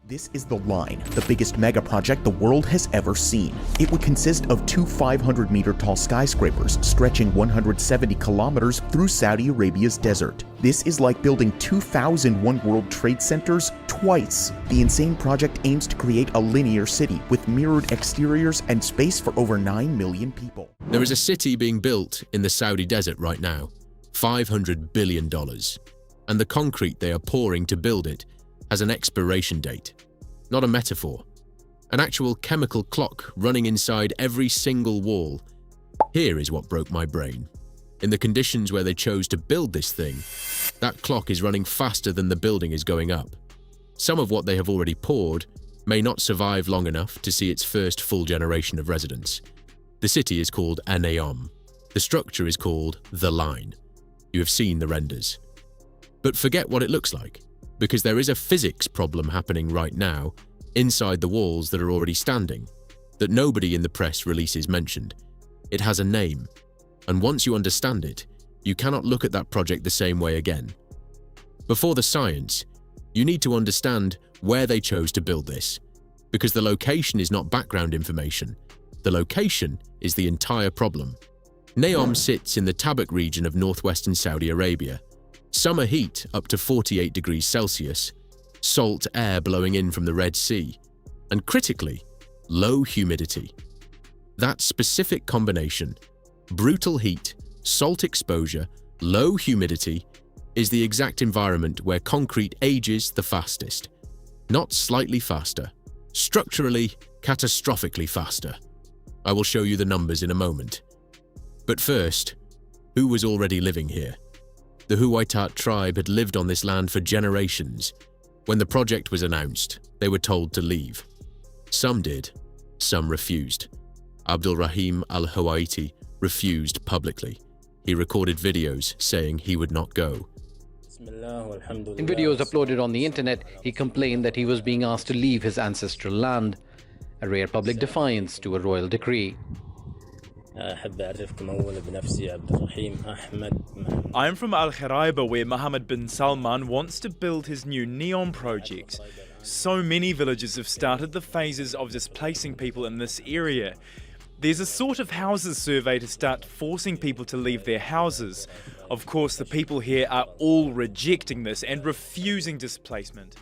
This is the Line, the biggest mega project the world has ever seen. It would consist of two 500-meter-tall skyscrapers stretching 170 kilometers through Saudi Arabia's desert. This is like building 2,001 World Trade Centers twice. The insane project aims to create a linear city with mirrored exteriors and space for over 9 million people. There is a city being built in the Saudi desert right now, $500 billion. And the concrete they are pouring to build it has an expiration date. Not a metaphor. An actual chemical clock running inside every single wall. Here is what broke my brain. In the conditions where they chose to build this thing, that clock is running faster than the building is going up. Some of what they have already poured may not survive long enough to see its first full generation of residents. The city is called NEOM. The structure is called The Line. You have seen the renders. But forget what it looks like, because there is a physics problem happening right now inside the walls that are already standing, that nobody in the press releases mentioned. It has a name, and once you understand it, you cannot look at that project the same way again. Before the science, you need to understand where they chose to build this, because the location is not background information. The location is the entire problem. NEOM sits in the Tabuk region of northwestern Saudi Arabia. Summer heat up to 48 degrees Celsius, salt air blowing in from the Red Sea, and critically, low humidity. That specific combination, brutal heat, salt exposure, low humidity, is the exact environment where concrete ages the fastest. Not slightly faster, structurally, catastrophically faster. I will show you the numbers in a moment. But first, who was already living here? The Huwaitat tribe had lived on this land for generations. When the project was announced, they were told to leave. Some did, some refused. Abdul Rahim al-Huwaiti refused publicly. He recorded videos saying he would not go. In videos uploaded on the internet, he complained that he was being asked to leave his ancestral land, a rare public defiance to a royal decree. I am from Al Khiraiba, where Mohammed bin Salman wants to build his new NEOM project. So many villages have started the phases of displacing people in this area. There's a sort of houses survey to start forcing people to leave their houses. Of course, the people here are all rejecting this and refusing displacement.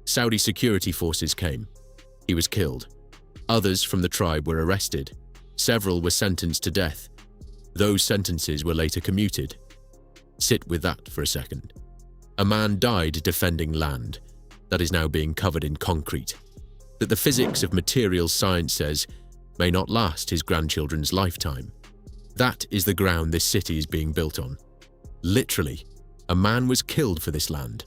Saudi security forces came. He was killed. Others from the tribe were arrested. Several were sentenced to death. Those sentences were later commuted. Sit with that for a second. A man died defending land that is now being covered in concrete, that the physics of materials science says may not last his grandchildren's lifetime. That is the ground this city is being built on. Literally, a man was killed for this land,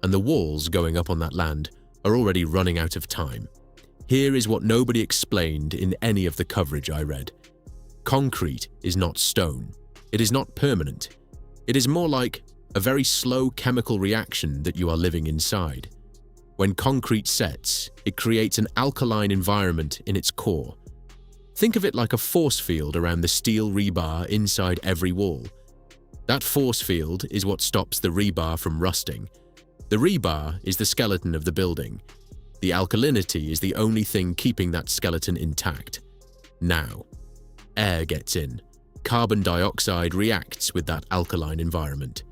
and the walls going up on that land are already running out of time. Here is what nobody explained in any of the coverage I read. Concrete is not stone. It is not permanent. It is more like a very slow chemical reaction that you are living inside. When concrete sets, it creates an alkaline environment in its core. Think of it like a force field around the steel rebar inside every wall. That force field is what stops the rebar from rusting. The rebar is the skeleton of the building. The alkalinity is the only thing keeping that skeleton intact. Now, air gets in. Carbon dioxide reacts with that alkaline environment,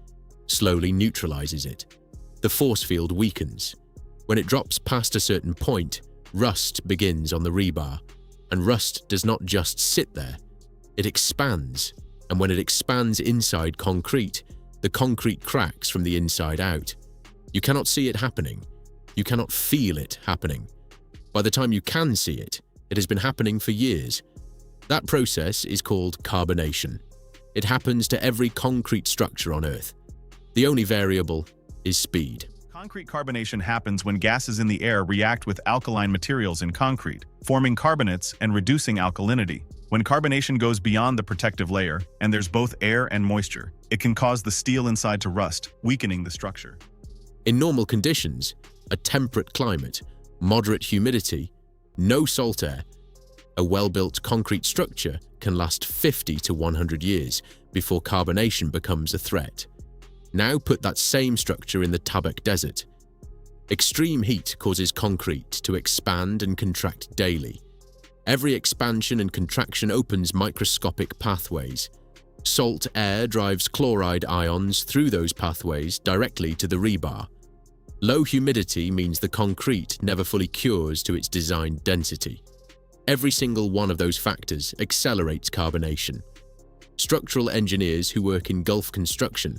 slowly neutralizes it. The force field weakens. When it drops past a certain point, rust begins on the rebar. And rust does not just sit there. It expands. And when it expands inside concrete, the concrete cracks from the inside out. You cannot see it happening. You cannot feel it happening. By the time you can see it, it has been happening for years. That process is called carbonation. It happens to every concrete structure on Earth. The only variable is speed. Concrete carbonation happens when gases in the air react with alkaline materials in concrete, forming carbonates and reducing alkalinity. When carbonation goes beyond the protective layer, and there's both air and moisture, it can cause the steel inside to rust, weakening the structure. In normal conditions, a temperate climate, moderate humidity, no salt air, a well-built concrete structure can last 50 to 100 years before carbonation becomes a threat. Now put that same structure in the Tabuk Desert. Extreme heat causes concrete to expand and contract daily. Every expansion and contraction opens microscopic pathways. Salt air drives chloride ions through those pathways directly to the rebar. Low humidity means the concrete never fully cures to its designed density. Every single one of those factors accelerates carbonation. Structural engineers who work in Gulf construction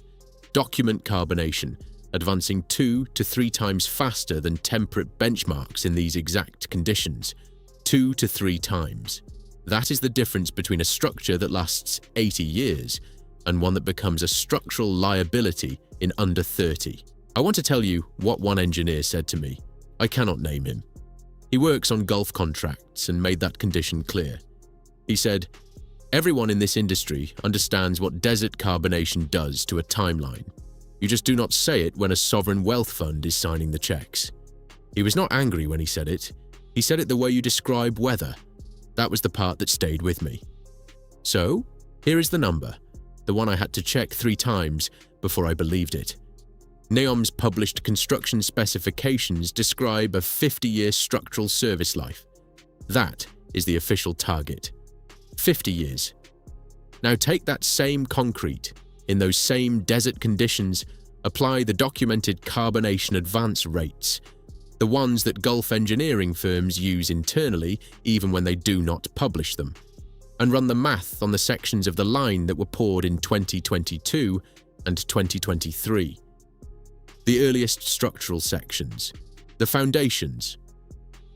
document carbonation, advancing 2 to 3 times faster than temperate benchmarks in these exact conditions. 2 to 3 times. That is the difference between a structure that lasts 80 years and one that becomes a structural liability in under 30. I want to tell you what one engineer said to me. I cannot name him. He works on Gulf contracts and made that condition clear. He said, "Everyone in this industry understands what desert carbonation does to a timeline. You just do not say it when a sovereign wealth fund is signing the checks." He was not angry when he said it. He said it the way you describe weather. That was the part that stayed with me. So, here is the number, the one I had to check 3 times before I believed it. NEOM's published construction specifications describe a 50-year structural service life. That is the official target. 50 years. Now take that same concrete, in those same desert conditions, apply the documented carbonation advance rates, the ones that Gulf engineering firms use internally even when they do not publish them, and run the math on the sections of the line that were poured in 2022 and 2023. The earliest structural sections, the foundations.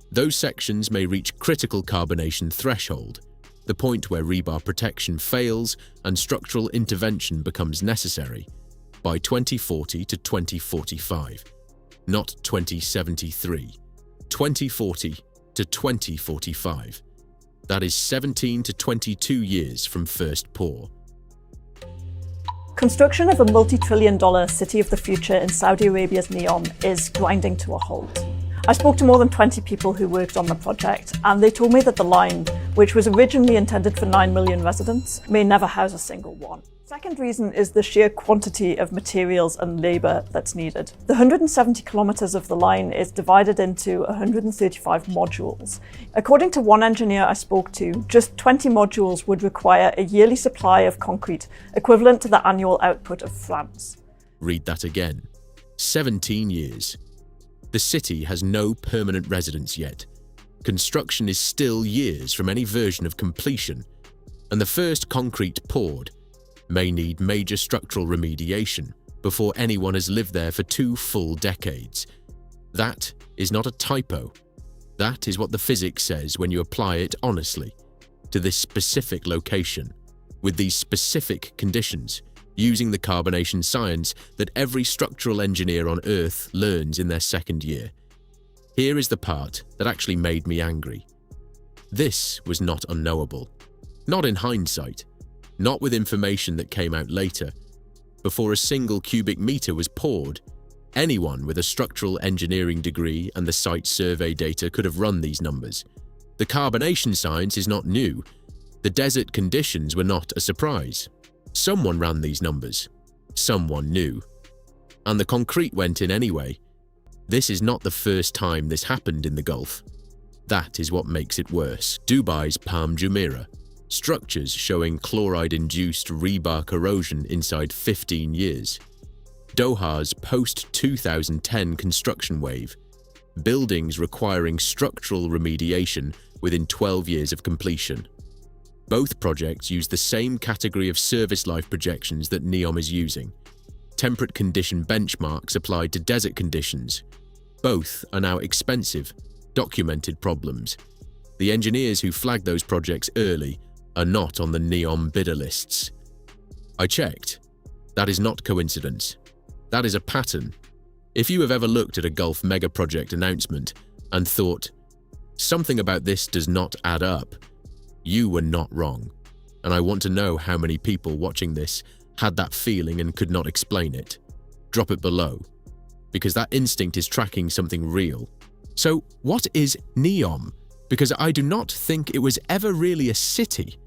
Those sections may reach critical carbonation threshold, the point where rebar protection fails and structural intervention becomes necessary, by 2040 to 2045. Not 2073, 2040 to 2045. That is 17 to 22 years from first pour. Construction of a multi-trillion-dollar city of the future in Saudi Arabia's NEOM is grinding to a halt. I spoke to more than 20 people who worked on the project, and they told me that the line, which was originally intended for 9 million residents, may never house a single one. Second reason is the sheer quantity of materials and labour that's needed. The 170 kilometres of the line is divided into 135 modules. According to one engineer I spoke to, just 20 modules would require a yearly supply of concrete equivalent to the annual output of France. Read that again. 17 years. The city has no permanent residents yet. Construction is still years from any version of completion, and the first concrete poured may need major structural remediation before anyone has lived there for 2 full decades. That is not a typo. That is what the physics says when you apply it honestly to this specific location, with these specific conditions, using the carbonation science that every structural engineer on Earth learns in their second year. Here is the part that actually made me angry. This was not unknowable. Not in hindsight. Not with information that came out later. Before a single cubic meter was poured, anyone with a structural engineering degree and the site survey data could have run these numbers. The carbonation science is not new. The desert conditions were not a surprise. Someone ran these numbers. Someone knew. And the concrete went in anyway. This is not the first time this happened in the Gulf. That is what makes it worse. Dubai's Palm Jumeirah. Structures showing chloride-induced rebar corrosion inside 15 years. Doha's post-2010 construction wave. Buildings requiring structural remediation within 12 years of completion. Both projects use the same category of service life projections that NEOM is using. Temperate condition benchmarks applied to desert conditions. Both are now expensive, documented problems. The engineers who flagged those projects early are not on the NEOM bidder lists. I checked. That is not coincidence. That is a pattern. If you have ever looked at a Gulf Megaproject announcement and thought, something about this does not add up, you were not wrong. And I want to know how many people watching this had that feeling and could not explain it. Drop it below, because that instinct is tracking something real. So what is NEOM? Because I do not think it was ever really a city.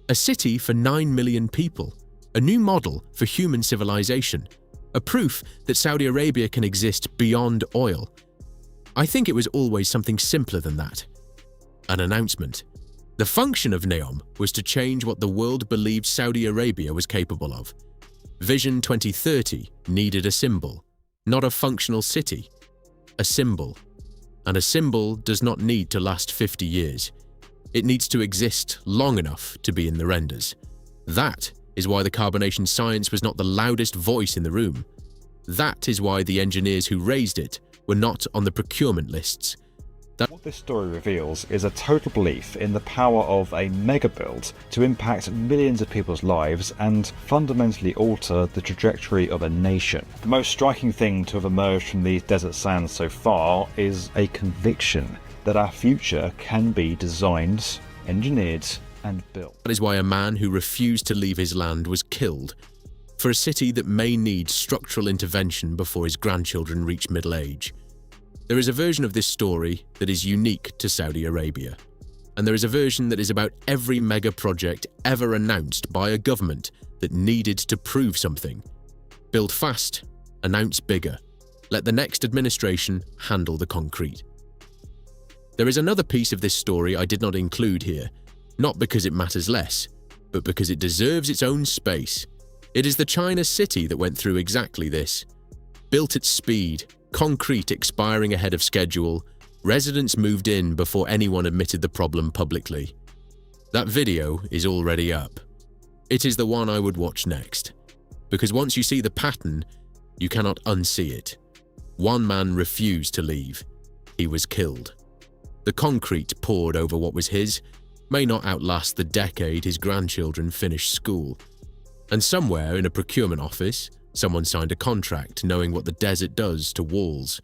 A city for 9 million people. A new model for human civilization. A proof that Saudi Arabia can exist beyond oil. I think it was always something simpler than that. An announcement. The function of NEOM was to change what the world believed Saudi Arabia was capable of. Vision 2030 needed a symbol, not a functional city. A symbol. And a symbol does not need to last 50 years. It needs to exist long enough to be in the renders. That is why the carbonation science was not the loudest voice in the room. That is why the engineers who raised it were not on the procurement lists. What this story reveals is a total belief in the power of a mega build to impact millions of people's lives and fundamentally alter the trajectory of a nation. The most striking thing to have emerged from these desert sands so far is a conviction that our future can be designed, engineered, and built. That is why a man who refused to leave his land was killed for a city that may need structural intervention before his grandchildren reach middle age. There is a version of this story that is unique to Saudi Arabia, and there is a version that is about every mega project ever announced by a government that needed to prove something. Build fast, announce bigger. Let the next administration handle the concrete. There is another piece of this story I did not include here, not because it matters less, but because it deserves its own space. It is the China city that went through exactly this. Built at speed, concrete expiring ahead of schedule, residents moved in before anyone admitted the problem publicly. That video is already up. It is the one I would watch next, because once you see the pattern, you cannot unsee it. One man refused to leave. He was killed. The concrete poured over what was his may not outlast the decade his grandchildren finished school. And somewhere in a procurement office, someone signed a contract knowing what the desert does to walls.